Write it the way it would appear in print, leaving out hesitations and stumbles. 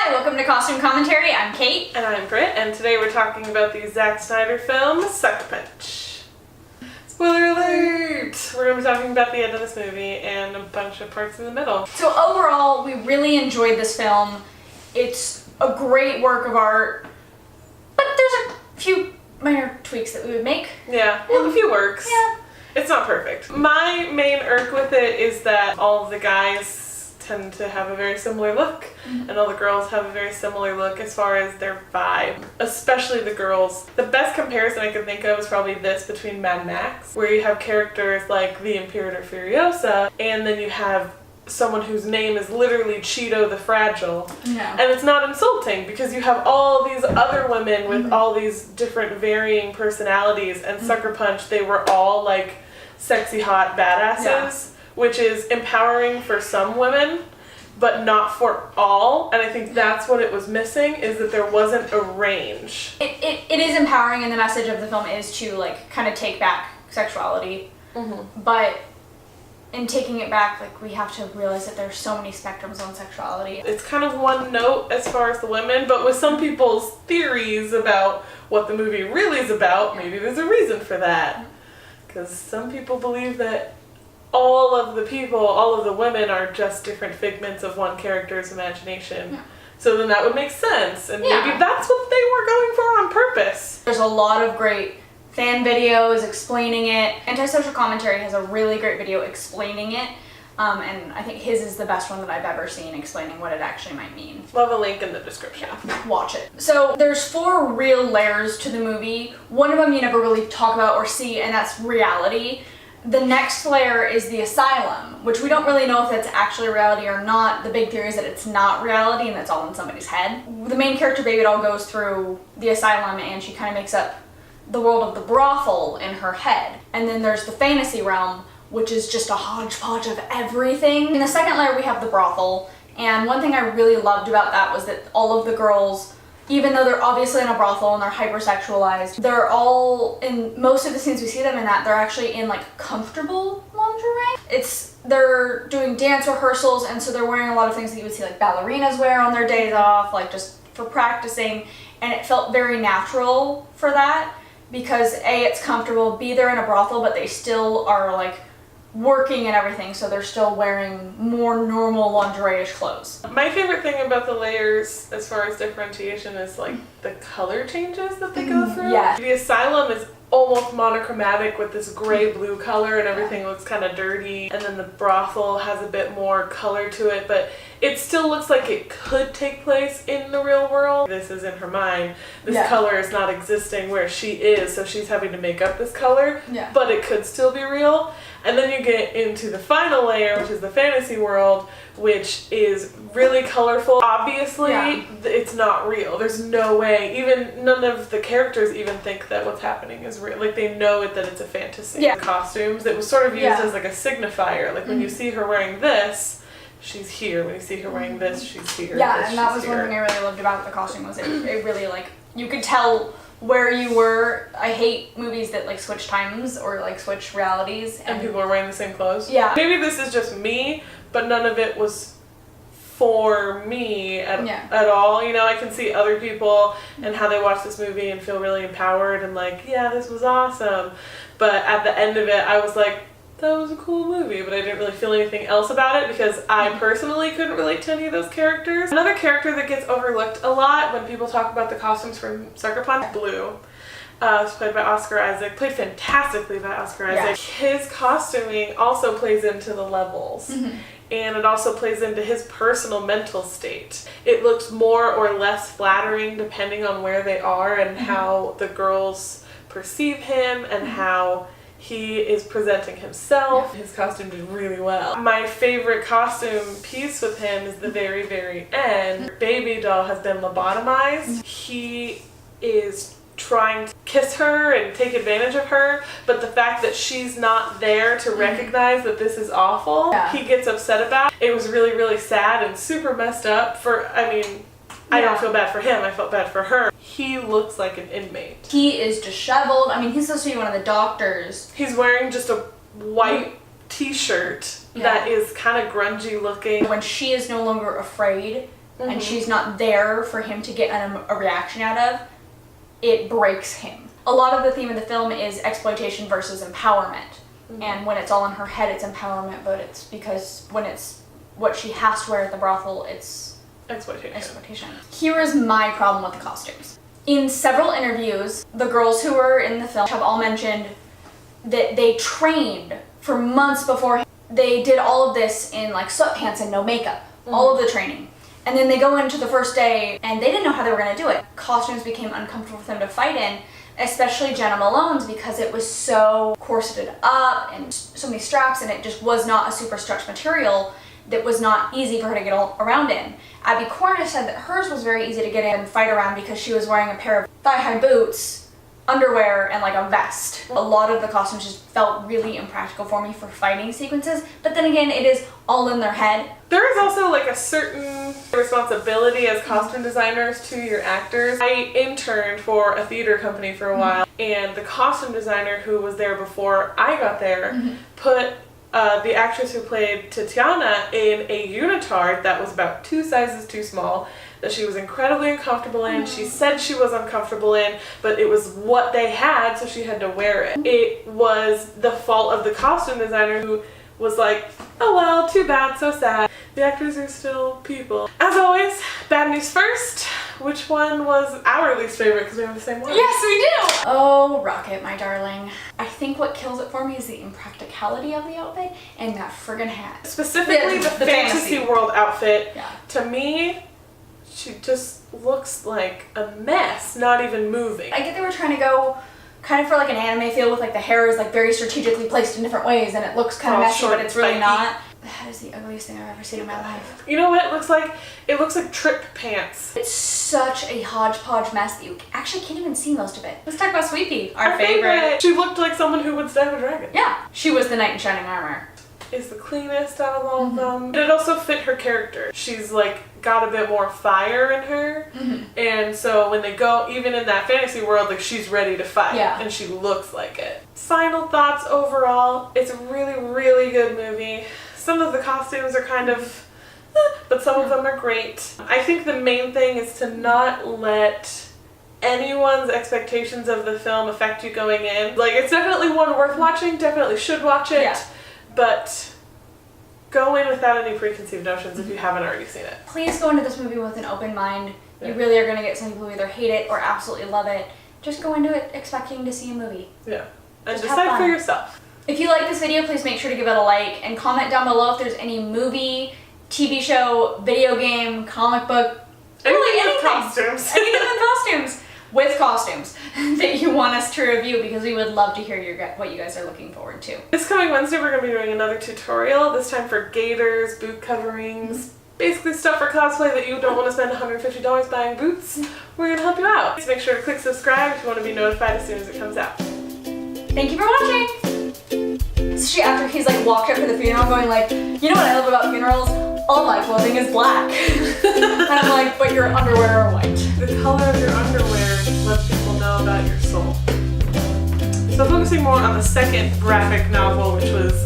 Hi, welcome to Costume Commentary. I'm Kate. And I'm Brit, and today we're talking about the Zak Snyder film, Sucker Punch. Spoiler alert! We're going to be talking about the end of this movie and a bunch of parts in the middle. So overall, we really enjoyed this film. It's a great work of art, but there's a few minor tweaks that we would make. Yeah, well, a few works. Yeah. It's not perfect. My main irk with it is that all of the guys tend to have a very similar look, and all the girls have a very similar look as far as their vibe, especially the girls. The best comparison I can think of is probably this between Mad Max, where you have characters like the Imperator Furiosa, and then you have someone whose name is literally Cheeto the Fragile. Yeah. And it's not insulting because you have all these other women with all these different varying personalities, and Sucker Punch, they were all like sexy hot badasses, which is empowering for some women, but not for all. And I think that's what it was missing, is that there wasn't a range. It is empowering, and the message of the film is to like kind of take back sexuality. But in taking it back, like, we have to realize that there's so many spectrums on sexuality. It's kind of one note as far as the women, but with some people's theories about what the movie really is about, maybe there's a reason for that. Because some people believe that all of the people, all of the women are just different figments of one character's imagination. Yeah. So then that would make sense, and maybe that's what they were going for on purpose. There's a lot of great fan videos explaining it. Antisocial Commentary has a really great video explaining it, and I think his is the best one that I've ever seen explaining what it actually might mean. We'll have a link in the description. Watch it. So there's 4 real layers to the movie. One of them you never really talk about or see, and that's reality. The next layer is the asylum, which we don't really know if that's actually reality or not. The big theory is that it's not reality and that's all in somebody's head. The main character, Baby Doll, goes through the asylum and she kind of makes up the world of the brothel in her head. And then there's the fantasy realm, which is just a hodgepodge of everything. In the second layer we have the brothel, and one thing I really loved about that was that all of the girls, even though they're obviously in a brothel and they're hypersexualized, they're all, in most of the scenes we see them in that, they're actually in like comfortable lingerie. They're doing dance rehearsals, and so they're wearing a lot of things that you would see like ballerinas wear on their days off, like just for practicing, and it felt very natural for that because A, it's comfortable, B, they're in a brothel, but they still are like working and everything, so they're still wearing more normal lingerie-ish clothes. My favorite thing about the layers as far as differentiation is like the color changes that they go through. Yeah. The asylum is almost monochromatic with this gray-blue color, and everything looks kind of dirty, and then the brothel has a bit more color to it, but it still looks like it could take place in the real world. This is in her mind. This color is not existing where she is, so she's having to make up this color, but it could still be real. And then you get into the final layer, which is the fantasy world, which is really colorful. Obviously, it's not real. There's no way. Even none of the characters even think that what's happening is real. Like, they know that it's a fantasy. The costumes, it was sort of used as like a signifier. Like, when you see her wearing this, she's here. When you see her wearing this, she's here. Yeah, and that was one thing I really loved about the costume, was it really, like, you could tell where you were. I hate movies that like switch times or like switch realities. And people are wearing the same clothes? Yeah. Maybe this is just me, but none of it was for me at all. You know, I can see other people and how they watch this movie and feel really empowered and like, yeah, this was awesome. But at the end of it, I was like, that was a cool movie, but I didn't really feel anything else about it because I personally couldn't relate to any of those characters. Another character that gets overlooked a lot when people talk about the costumes from Sucker Punch, Blue. Was played by Oscar Isaac, played fantastically by Oscar Isaac. His costuming also plays into the levels. And it also plays into his personal mental state. It looks more or less flattering depending on where they are and how the girls perceive him and how he is presenting himself. His costume did really well. My favorite costume piece with him is the very, very end. Baby Doll has been lobotomized. He is trying to kiss her and take advantage of her, but the fact that she's not there to recognize that this is awful, he gets upset about. It was really, really sad and super messed up for, I mean, I don't feel bad for him, I felt bad for her. He looks like an inmate. He is disheveled. I mean, he's supposed to be one of the doctors. He's wearing just a white t-shirt that is kind of grungy looking. When she is no longer afraid and she's not there for him to get a reaction out of, it breaks him. A lot of the theme of the film is exploitation versus empowerment. And when it's all in her head, it's empowerment, but it's because when it's what she has to wear at the brothel, it's exploitation. Here is my problem with the costumes. In several interviews, the girls who were in the film have all mentioned that they trained for months before. They did all of this in like sweatpants and no makeup, all of the training. And then they go into the first day and they didn't know how they were going to do it. Costumes became uncomfortable for them to fight in, especially Jenna Malone's, because it was so corseted up and so many straps, and it just was not a super stretch material that was not easy for her to get around in. Abby Cornish said that hers was very easy to get in and fight around because she was wearing a pair of thigh-high boots, underwear, and like a vest. A lot of the costumes just felt really impractical for me for fighting sequences, but then again, it is all in their head. There is also like a certain responsibility as costume designers to your actors. I interned for a theater company for a while, and the costume designer who was there before I got there put the actress who played Tatiana in a unitard that was about 2 sizes too small, that she was incredibly uncomfortable in. She said she was uncomfortable in, but it was what they had, so she had to wear it. It was the fault of the costume designer who was like, oh well, too bad, so sad. The actors are still people. As always, bad news first. Which one was our least favorite, because we have the same one? Yes, we do! Oh, Rocket, my darling. I think what kills it for me is the impracticality of the outfit and that friggin' hat. Specifically the fantasy world outfit. Yeah. To me, she just looks like a mess, not even moving. I get they were trying to go kind of for like an anime feel with like the hair is like very strategically placed in different ways and it looks kind of messy, but it's really not. That is the ugliest thing I've ever seen in my life. You know what it looks like? It looks like trip pants. It's such a hodgepodge mess that you actually can't even see most of it. Let's talk about Sweet Pea, our favorite. She looked like someone who would stab a dragon. Yeah, she was the knight in shining armor. Is the cleanest out of all of them. It also fit her character. She's like got a bit more fire in her, and so when they go, even in that fantasy world, like she's ready to fight, and she looks like it. Final thoughts overall, it's a really, really good movie. Some of the costumes are kind of, but some of them are great. I think the main thing is to not let anyone's expectations of the film affect you going in. Like, it's definitely one worth watching, definitely should watch it, but go in without any preconceived notions if you haven't already seen it. Please go into this movie with an open mind. You really are going to get some people who either hate it or absolutely love it. Just go into it expecting to see a movie. Yeah, and decide for yourself. If you like this video, please make sure to give it a like and comment down below if there's any movie, TV show, video game, comic book, anything with costumes. Anything with costumes that you want us to review, because we would love to hear what you guys are looking forward to. This coming Wednesday we're going to be doing another tutorial, this time for gaiters, boot coverings, basically stuff for cosplay that you don't want to spend $150 buying boots. We're going to help you out. So make sure to click subscribe if you want to be notified as soon as it comes out. Thank you for watching! After he's like walked up to the funeral going like, you know what I love about funerals? All my clothing is black. And I'm like, but your underwear are white. The color of your underwear lets people know about your soul. So focusing more on the second graphic novel, which was